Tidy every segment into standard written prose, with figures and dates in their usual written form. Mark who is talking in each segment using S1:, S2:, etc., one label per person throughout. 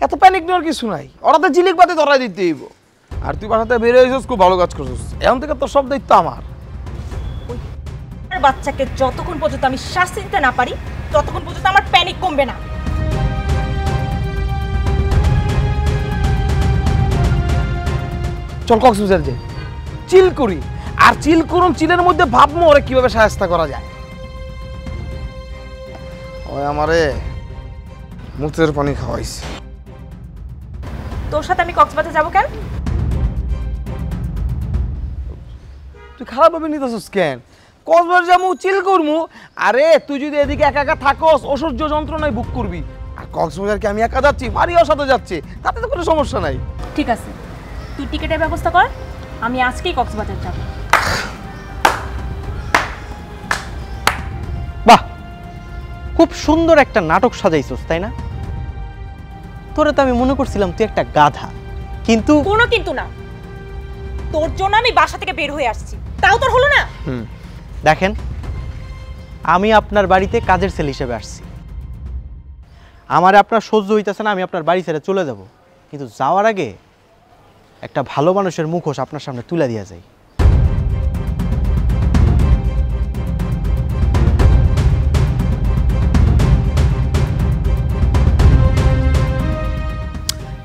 S1: এত প্যানিক নেওয়ার কিছু নাই, ওরা তো জিলিক বাতি ধরাই দিতে হইব। আর তুই বাসাতে বেরিয়ে হয়েছিস, খুব ভালো কাজ করছিস। এখন থেকে তোর সব দায়িত্ব আমার।
S2: বাচ্চাকে যতক্ষণ পর্যন্ত আমি শাস্তি দিতে না পারি ততক্ষণ পর্যন্ত আমার প্যানিক কমবে না।
S1: চল কক্সবাজার যাই, চিল করি। আর চিল করুন, চিলের মধ্যে ভাববো ওরা কিভাবে সাহায্য করা যায়। ওই আমারে মুতের পানি খাওয়াইছে।
S2: তোর সাথে আমি কক্সবাজার যাবো কেন?
S1: তুই খারাপ ভাবে নিতেছিস কেন? কক্সবাজার যাবো, চিল করবো। আরে তুই যদি এদিকে একা একা থাকস, অসহ্য যন্ত্রণায় বুক করবি। আর কক্সবাজার কি আমি একা যাচ্ছি, মারিয়ার সাথে যাচ্ছে, তাতে তো কোনো সমস্যা নাই।
S2: ঠিক আছে, তুই টিকিটের ব্যবস্থা কর, আমি আজকেই কক্সবাজার যাব।
S3: বাহ, খুব সুন্দর একটা নাটক সাজাইছস, তাই না? তোরে তো আমি মনে করছিলাম তুই একটা গাধা, কিন্তু
S2: কোনো কিন্তু না। তোর জন্য আমি বাসা থেকে বের হয়ে আসছি, তাও তোর হলো না।
S3: দেখেন, আমি আপনার বাড়িতে কাজের ছেলে হিসেবে আসছি। আমার আপনার সহ্য হইতেছে না, আমি আপনার বাড়ি ছেড়ে চলে যাব। কিন্তু যাওয়ার আগে একটা ভালো মানুষের মুখোশ আপনার সামনে তুলে দিয়া যায়।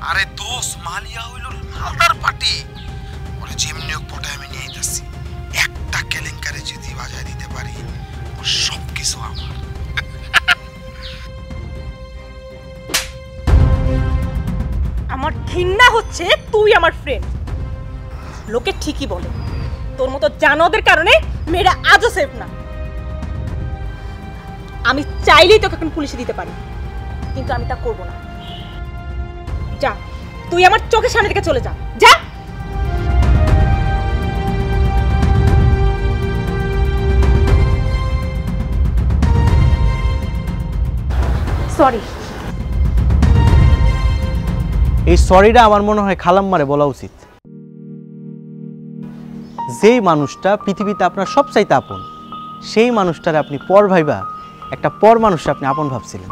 S1: আরে দোষ, মালিয়া হইল মালদার পার্টি। ওরে যেমনি হোক পটায় আমি নিয়ে যাচ্ছি। একটা কেলেঙ্কারি যদি বাজায় দিতে পারি, ওর সব কিছু আমার।
S2: আমার ঘৃণা হচ্ছে তুই আমার ফ্রেন্ড। লোকে ঠিকই বলে তোর মতো জানোয়ারদের কারণে মেয়েরা আজও সেফ না। আমি চাইলেই তোকে এখন পুলিশে দিতে পারি, কিন্তু আমি তা করব না। যা, তুই আমার চোখের সামনে থেকে চলে যা, যা। সরি।
S3: এই সরিটা আমার মনে হয় খালাম্মারে বলা উচিত। যেই মানুষটা পৃথিবীতে আপনার সবচাইতে আপন, সেই মানুষটারে আপনি পর ভাইবা একটা পর মানুষটা আপনি আপন ভাবছিলেন।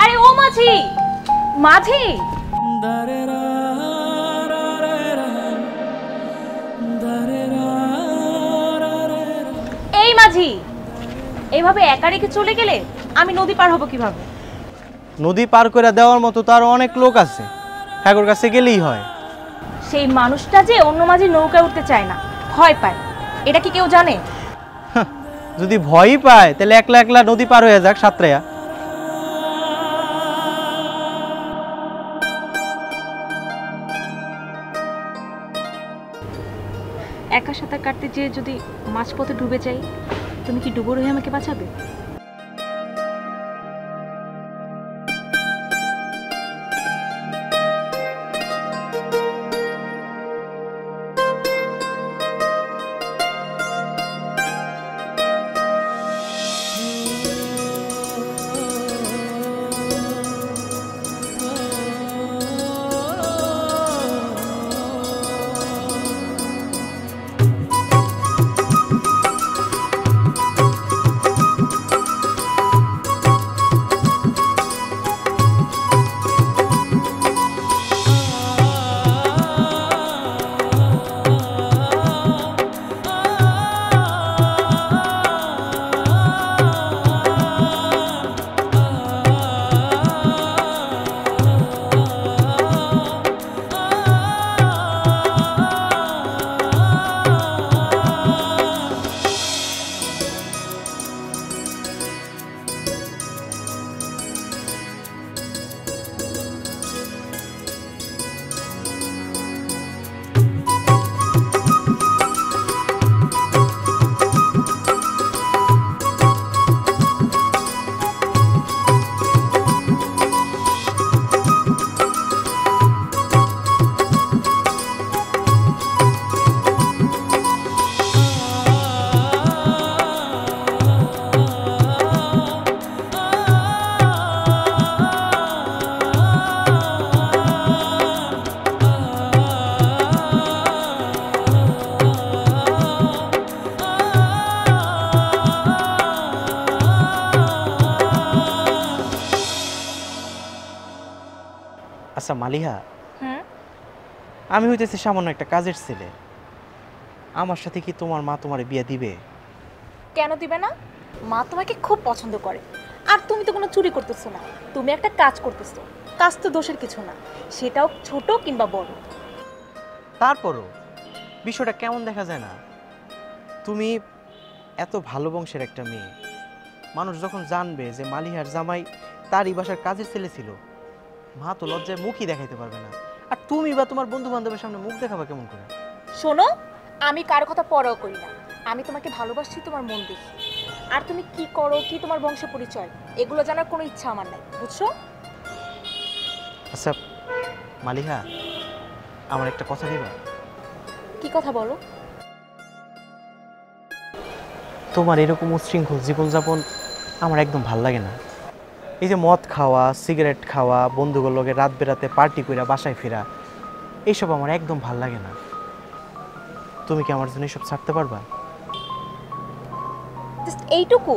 S2: আরে ও মাঝি, মাঝি, এই মাঝি, এইভাবে একা রেখে চলে গেলে আমি নদী পার হব কিভাবে?
S3: নদী পার করে দেওয়ার মতো তো আরো অনেক লোক আছে, ঠাকুর কাছে গেলেই হয়।
S2: সেই মানুষটা যে অন্য মাঝি নৌকায় উঠতে চায় না, ভয় পায়, এটা কি কেউ জানে?
S3: যদি ভয়ই পায় তাহলে একলা একলা নদী পার হয়ে যাক সাঁতরাইয়া।
S2: একা সাঁতার কাটতে যেয়ে যদি মাঝপথে ডুবে যাই, তুমি কি ডুবো হয়ে আমাকে বাঁচাবে?
S3: আচ্ছা মালিহা,
S2: হুম,
S3: আমি হইতেছি সামান্য একটা কাজের ছেলে, আমার সাথে কি তোমার মা তোমার বিয়ে দিবে?
S2: কেন দিবে না? মা তোমাকে খুব পছন্দ করে। আর তুমি তো কোনো চুরি করতেছো না, তুমি একটা কাজ করতেছো। কাজ তো দোষের কিছু না, সেটাও ছোট কিংবা বড়।
S3: তারপরও বিষয়টা কেমন দেখা যায় না? তুমি এত ভালো বংশের একটা মেয়ে, মানুষ যখন জানবে যে মালিহার জামাই তারই বাসার কাজের ছেলে ছিল, মা তো লজ্জায় মুখই দেখাইতে পারবে না। আর তুমি বা তোমার বন্ধু বান্ধবের সামনে মুখ দেখাবা কেমন করে?
S2: শোনো, আমি কার কথা পরোয়া করি না। আমি তোমাকে ভালোবাসি তোমার মন দেখি। আর তুমি কি করো, কি তোমার বংশ পরিচয়, এগুলো জানার কোনো ইচ্ছা আমার নাই, বুঝছো?
S3: আচ্ছা মালিহা, আমার একটা কথা দিবা?
S2: কি কথা বলো?
S3: তোমার এরকম উচ্ছৃঙ্খল জীবনযাপন আমার একদম ভাল লাগে না। এই যে মদ খাওয়া, সিগারেট খাওয়া, বন্ধুগুলোর লগে রাত বেরাতে পার্টি কইরা বাসায় ফেরা, এইসব আমার একদম ভাল লাগে না। তুমি কি আমার জন্য এসব ছাড়তে পারবা?
S2: জাস্ট এইটুকু?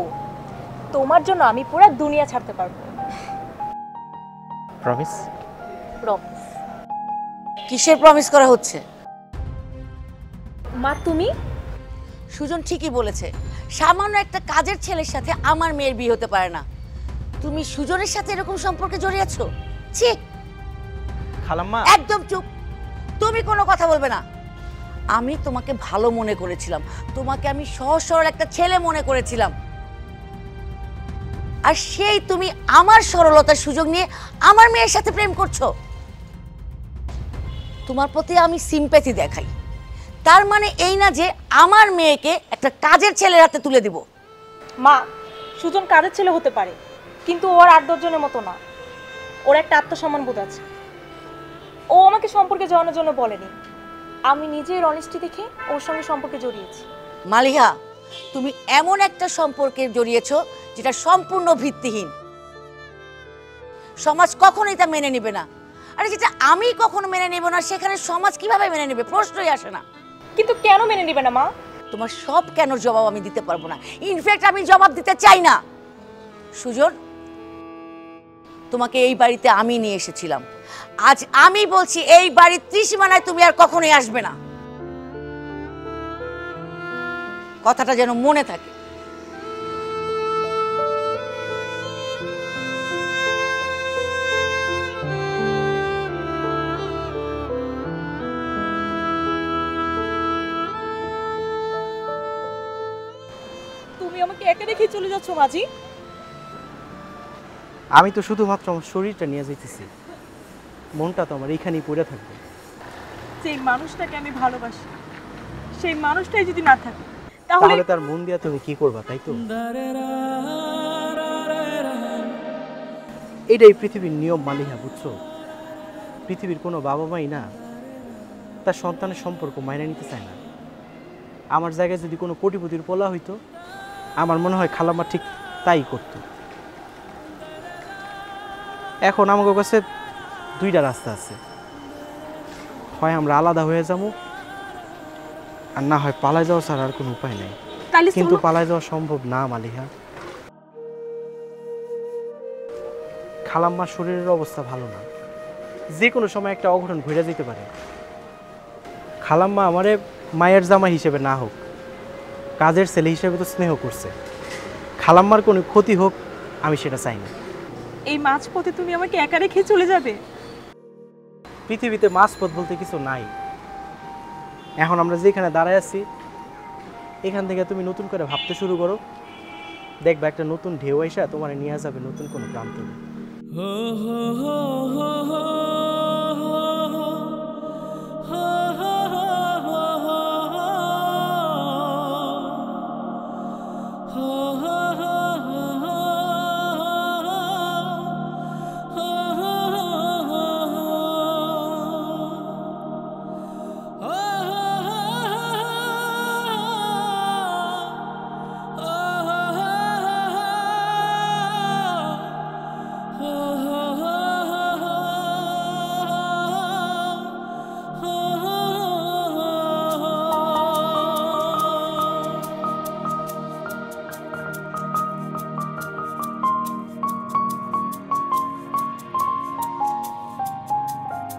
S2: তোমার জন্য আমি পুরো দুনিয়া ছাড়তে পারবো।
S3: প্রমিস?
S2: প্রমিস।
S4: কিসের প্রমিস করা হচ্ছে?
S2: মা তুমি?
S4: সুজন ঠিকই বলেছে, সামান্য একটা কাজের ছেলের সাথে আমার মেয়ের বিয়ে হতে পারে না। তুমি সুজনের সাথে এরকম সম্পর্কে জড়িয়েছো? ছি!
S3: খালাম্মা,
S4: একদম চুপ, তুমি কোনো কথা বলবে না। আমি তোমাকে ভালো মনে করেছিলাম, তোমাকে আমি সহজ সরল একটা ছেলে মনে করেছিলাম, আর সেই তুমি আমার সরলতার সুযোগ নিয়ে আমার মেয়ের সাথে প্রেম করছো। তোমার প্রতি আমি সিম্প্যাথি দেখাই, তার মানে এই না যে আমার মেয়েকে একটা কাজের ছেলের হাতে তুলে দিব।
S2: মা, সুজন কাজের ছেলে হতে পারে, কিন্তু ওর 8-10 জনের মতো না। ওর একটা আত্মসম্মান বোধ আছে। ও আমাকে সম্পর্কে জড়ানোর জন্য বলেনি, আমি নিজের অনেস্টি দেখে ওর সঙ্গে সম্পর্কে জড়িয়েছি।
S4: মালিহা, তুমি এমন একটা সম্পর্কে জড়িয়েছো যেটা সম্পূর্ণ ভিত্তিহীন। সমাজ কখনোই তা মেনে নেবে না। আরে যেটা আমি কখনো মেনে নেব না, সেখানে সমাজ কিভাবে মেনে নেবে? প্রশ্নই আসে না।
S2: কিন্তু কেন মেনে নেবে না মা?
S4: তোমার সব কেন জবাব আমি দিতে পারবো না। ইনফ্যাক্ট আমি জবাব দিতে চাই না। সুজন, তোমাকে এই বাড়িতে আমি নিয়ে এসেছিলাম, আজ আমি বলছি এই বাড়ির ত্রিসীমানায় তুমি আর কখনোই আসবে না। কথাটা যেন মনে থাকে।
S2: তুমি আমাকে একা রেখে চলে যাচ্ছ মাঝি?
S3: আমি তো শুধুমাত্র আমার শরীরটা নিয়ে যাইতেছি, মনটা তো আমার এইখানেই পড়ে থাকবে।
S2: সেই মানুষটাকে আমি ভালোবাসি, সেই মানুষটাই যদি না থাকে তাহলে
S3: তাহলে তার মন দিয়া তুমি কি করবা, তাই তো? এটাই পৃথিবীর নিয়ম মালিহা, বুঝছো? পৃথিবীর কোনো বাবা মাই না তার সন্তানের সম্পর্ক মাইনে নিতে চায় না। আমার জায়গায় যদি কোনো কোটিপতির পোলা হইতো, আমার মনে হয় খালাম্মা ঠিক তাই করত। এখন আমার কাছে দুইটা রাস্তা আছে, হয় আমরা আলাদা হয়ে যাবো, আর না হয় পালায় যাওয়া ছাড়া আর কোনো উপায় নেই।
S2: তাহলে
S3: কিন্তু
S2: শোনো,
S3: পালায় যাওয়া সম্ভব না মালিহা। খালাম্মার শরীরের অবস্থা ভালো না, যে কোনো সময় একটা অঘটন ঘুরে যেতে পারে। খালাম্মা আমারে মায়ের জামা হিসেবে না হোক, কাজের ছেলে হিসেবে তো স্নেহ করছে। খালাম্মার কোনো ক্ষতি হোক আমি সেটা চাই না।
S2: এই মাঝপথে তুমি আমাকে একা রেখে চলে যাবে?
S3: পৃথিবীতে মাঝপথ বলতে কিছু নাই। এখন আমরা যেখানে দাঁড়ায় আছি, এখান থেকে তুমি নতুন করে ভাবতে শুরু করো, দেখবা একটা নতুন ঢেউ এসে তোমার নিয়ে যাবে নতুন কোনো প্রান্তরে।